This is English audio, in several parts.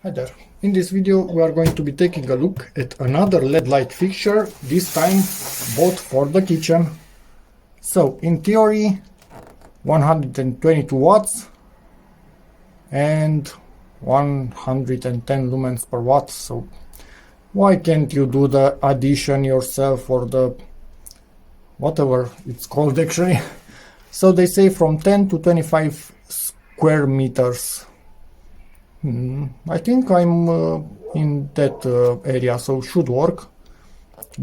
Hi there. In this video we are going to be taking a look at another LED light fixture, this time both for the kitchen. So in theory 122 watts and 110 lumens per watt, so why can't you do the addition yourself, or the whatever it's called actually. So they say from 10 to 25 square meters. I think I'm in that area, so should work.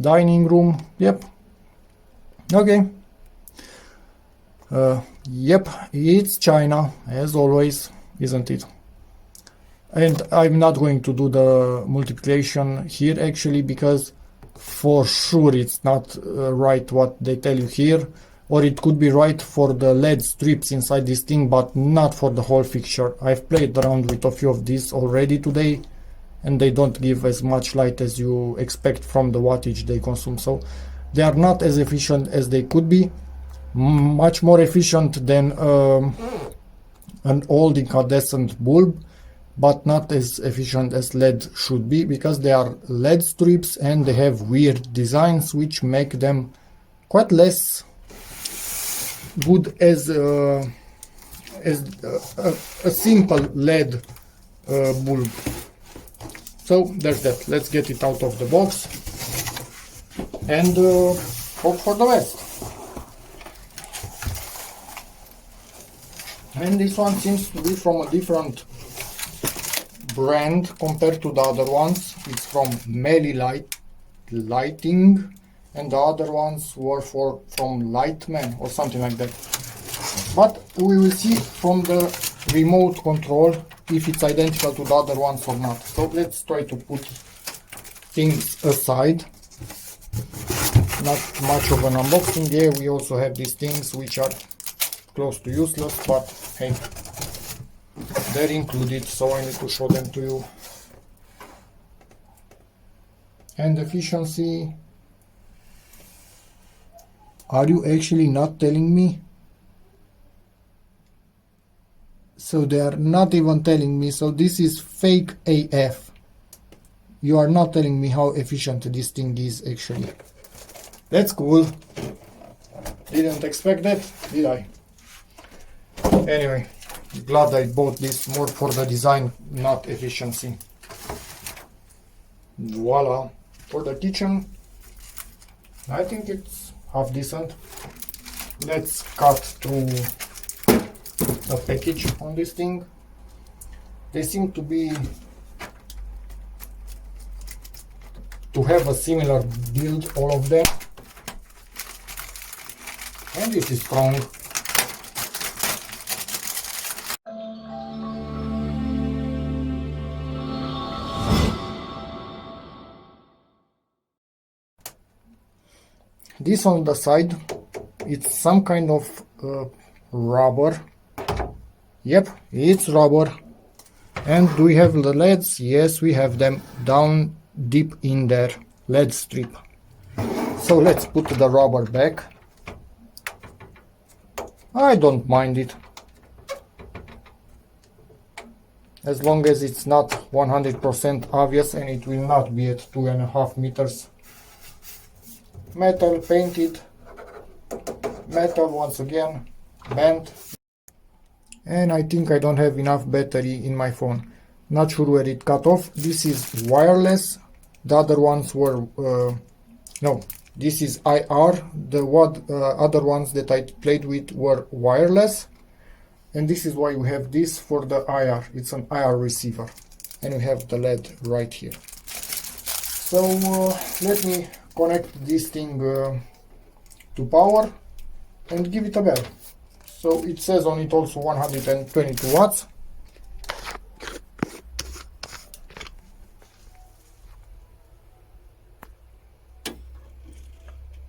Dining room, yep. Okay. Yep, it's China, as always, isn't it? And I'm not going to do the multiplication here actually, because for sure it's not right what they tell you here. Or it could be right for the LED strips inside this thing, but not for the whole fixture. I've played around with a few of these already today, and they don't give as much light as you expect from the wattage they consume. So they are not as efficient as they could be. Much more efficient than an old incandescent bulb, but not as efficient as LED should be, because they are LED strips and they have weird designs which make them quite less good as a simple LED bulb. So there's that. Let's get it out of the box and hope for the best. And this one seems to be from a different brand compared to the other ones. It's from Melly Lighting, and the other ones were from Lightman or something like that. But we will see from the remote control if it's identical to the other ones or not. So let's try to put things aside. Not much of an unboxing here. We also have these things which are close to useless, but hey, they're included, so I need to show them to you. And efficiency. Are you actually not telling me? So they are not even telling me. So this is fake AF. You are not telling me how efficient this thing is actually. That's cool. Didn't expect that, did I? Anyway, glad I bought this more for the design, not efficiency. Voila. For the kitchen, I think it's half decent. Let's cut through the package on this thing. They seem to have a similar build, all of them. And this is strong. This on the side, it's some kind of rubber. Yep, it's rubber. And do we have the LEDs? Yes, we have them down deep in there. LED strip. So let's put the rubber back. I don't mind it, as long as it's not 100% obvious, and it will not be at 2.5 meters. Metal, painted metal once again, bent. And I think I don't have enough battery in my phone. Not sure where it cut off. This is wireless. The other ones were no, this is IR. The other ones that I played with were wireless, and this is why we have this for the IR. It's an IR receiver, and we have the LED right here. So let me connect this thing to power and give it a bell. So it says on it also 122 watts.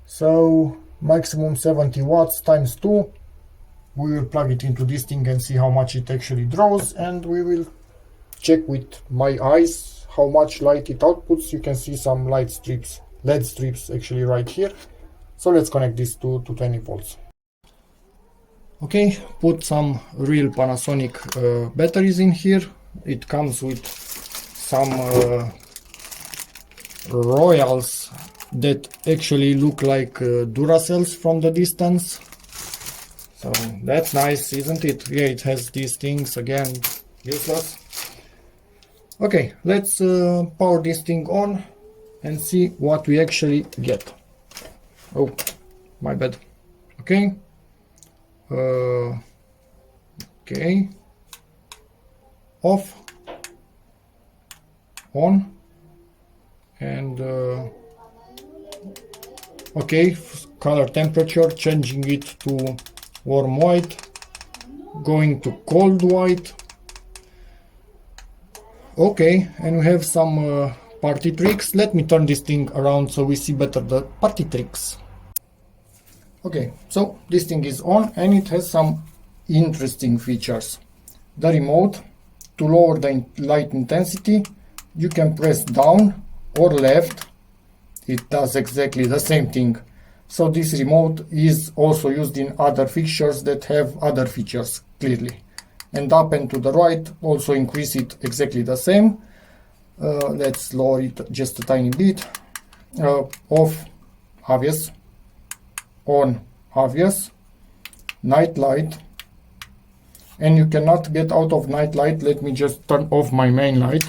So maximum 70 watts times 2. We will plug it into this thing and see how much it actually draws, and we will check with my eyes how much light it outputs. You can see some light strips, LED strips actually right here. So let's connect this to 20 volts. Okay, put some real Panasonic batteries in here. It comes with some Royals that actually look like Duracells from the distance. So that's nice, isn't it? Yeah, it has these things, again, useless. Okay, let's power this thing on and see what we actually get. Oh, my bad. Okay. Okay. Off. On. And okay, color temperature, changing it to warm white, going to cold white. Okay, and we have some party tricks. Let me turn this thing around so we see better the party tricks. Okay, so this thing is on and it has some interesting features. The remote, to lower the light intensity, you can press down or left. It does exactly the same thing. So this remote is also used in other fixtures that have other features, clearly. And up and to the right, also increase it exactly the same. Let's lower it just a tiny bit. Off, obvious. On, obvious. Night light. And you cannot get out of night light. Let me just turn off my main light.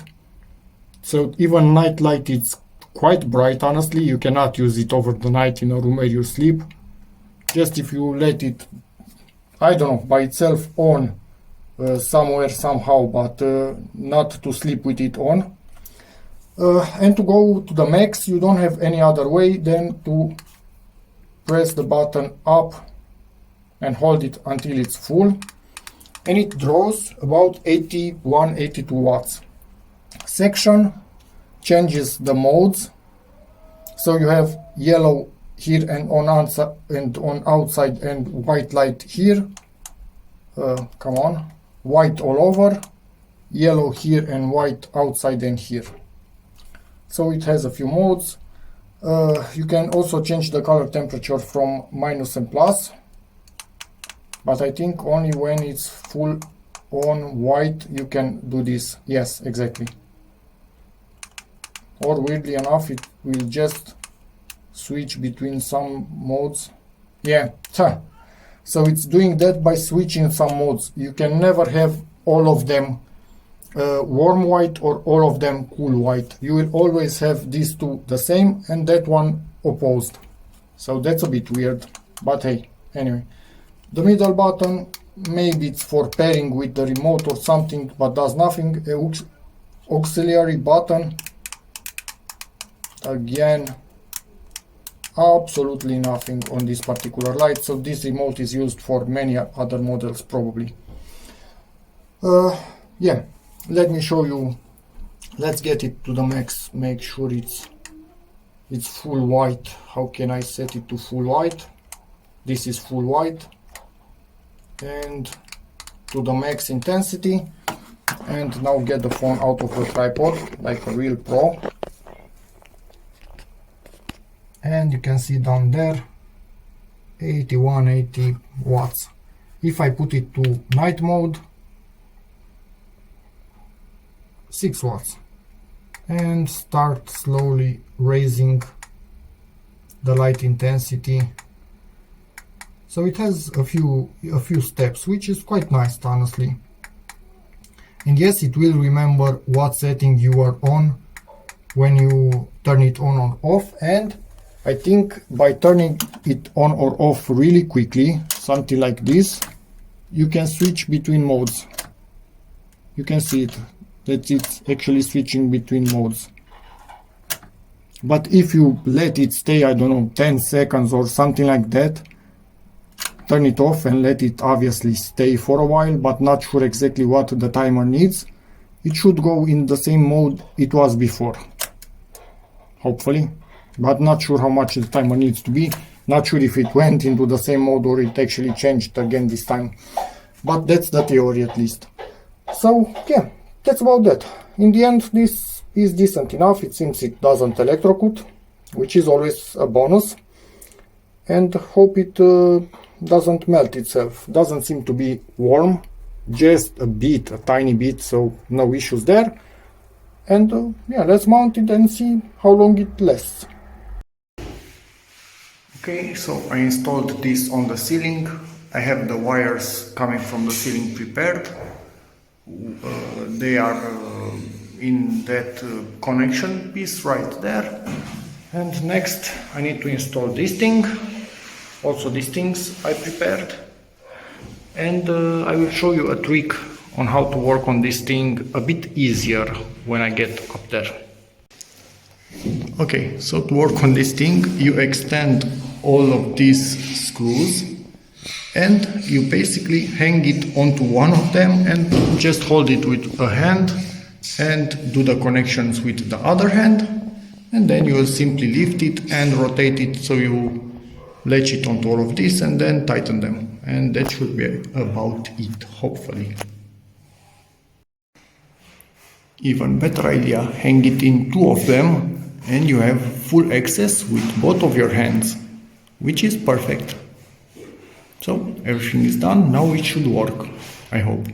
So even night light is quite bright, honestly. You cannot use it over the night in a room where you sleep. Just if you let it, I don't know, by itself on somewhere, somehow, but not to sleep with it on. And to go to the max, you don't have any other way than to press the button up and hold it until it's full. And it draws about 81, 82 watts. Section changes the modes, so you have yellow here and on outside and white light here. Come on, white all over, yellow here and white outside and here. So it has a few modes. You can also change the color temperature from minus and plus, but I think only when it's full on white you can do this. Yes, exactly. Or weirdly enough, it will just switch between some modes. Yeah, so it's doing that by switching some modes. You can never have all of them warm white or all of them cool white. You will always have these two the same and that one opposed. So that's a bit weird, but hey, anyway. The middle button, maybe it's for pairing with the remote or something, but does nothing. Auxiliary button. Again, absolutely nothing on this particular light, so this remote is used for many other models probably. Yeah, let me show you. Let's get it to the max, make sure it's full white. How can I set it to full white? This is full white. And to the max intensity. And now get the phone out of the tripod like a real pro. And you can see down there 81, 80 watts. If I put it to night mode, 6 watts. And start slowly raising the light intensity. So it has a few steps, which is quite nice, honestly. And yes, it will remember what setting you are on when you turn it on or off. And I think by turning it on or off really quickly, something like this, you can switch between modes. You can see it, that it's actually switching between modes. But if you let it stay, I don't know, 10 seconds or something like that, turn it off and let it obviously stay for a while, but not sure exactly what the timer needs, it should go in the same mode it was before. Hopefully. But not sure how much the timer needs to be. Not sure if it went into the same mode or it actually changed again this time. But that's the theory at least. So yeah, that's about that. In the end, this is decent enough. It seems it doesn't electrocute, which is always a bonus. And hope it doesn't melt itself. Doesn't seem to be warm. Just a bit, a tiny bit, so no issues there. And yeah, let's mount it and see how long it lasts. Okay, so I installed this on the ceiling. I have the wires coming from the ceiling prepared. They are in that connection piece right there. And next I need to install this thing. Also these things I prepared. And I will show you a trick on how to work on this thing a bit easier when I get up there. Okay, so to work on this thing, you extend all of these screws and you basically hang it onto one of them and just hold it with a hand and do the connections with the other hand, and then you will simply lift it and rotate it so you latch it onto all of this and then tighten them, and that should be about it, hopefully. Even better idea, hang it in two of them and you have full access with both of your hands, which is perfect. So everything is done, now it should work, I hope.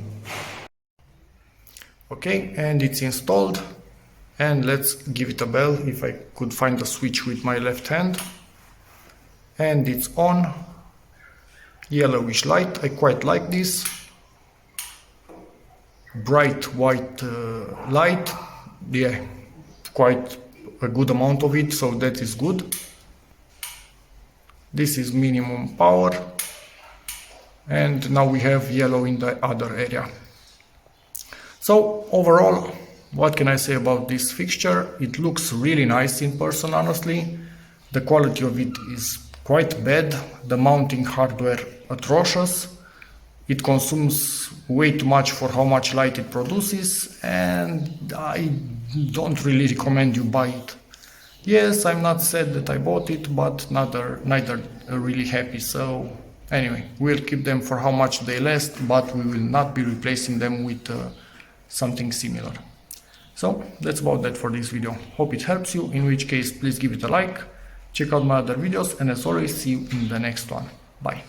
Okay, and it's installed, and let's give it a bell if I could find the switch with my left hand. And it's on, yellowish light, I quite like this. Bright white light, yeah, quite a good amount of it, so that is good. This is minimum power, and now we have yellow in the other area. So overall, what can I say about this fixture? It looks really nice in person, honestly. The quality of it is quite bad, the mounting hardware atrocious. It consumes way too much for how much light it produces, and I don't really recommend you buy it. Yes, I'm not sad that I bought it, but neither really happy. So anyway, we'll keep them for how much they last, but we will not be replacing them with something similar. So that's about that for this video. Hope it helps you, in which case please give it a like, check out my other videos, and as always, see you in the next one. Bye.